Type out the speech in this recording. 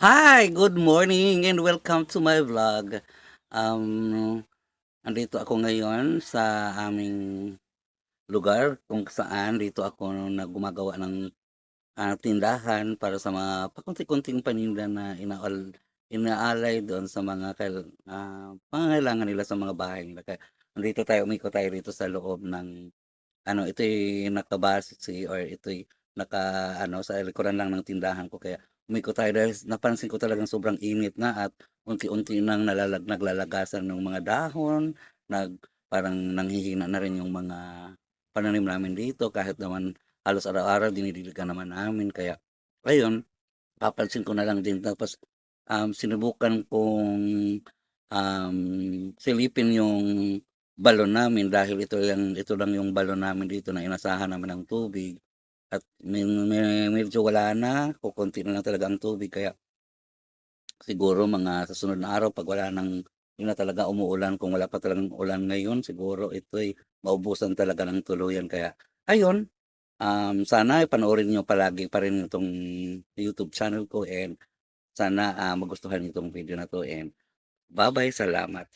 Hi, good morning and welcome to my vlog. Um, Andito ako ngayon sa aming lugar kung saan dito ako na gumagawa ng tindahan para sa mga pakunti-kunting paninda na inaalay doon sa mga pangangailangan nila sa mga bahay nila. Kaya nandito tayo, umikot tayo dito sa loob ng ito'y nakabase or ito'y sa likuran lang ng tindahan ko kaya umikot tayo dahil napansin ko talagang sobrang init na at unti-unti nang naglalagasan ng mga dahon, parang nanghihina na rin yung mga pananim namin dito kahit naman halos araw-araw dinidiligan naman namin kaya ayun, papansin ko na lang din tapos, sinubukan kong, silipin yung balon namin dahil ito lang yung balon namin dito na inasahan namin ng tubig at medyo wala na, kokonti na lang talaga ang tubig kaya siguro mga sa sunod na araw 'pag wala ng 'di na talaga umuulan kung wala pa talagang ulan ngayon siguro ito'y maubusan talaga ng tuluyan kaya ayun, sana panoorin niyo palagi pa rin itong YouTube channel ko and sana, magustuhan niyo itong video na 'to and ba-bye, salamat.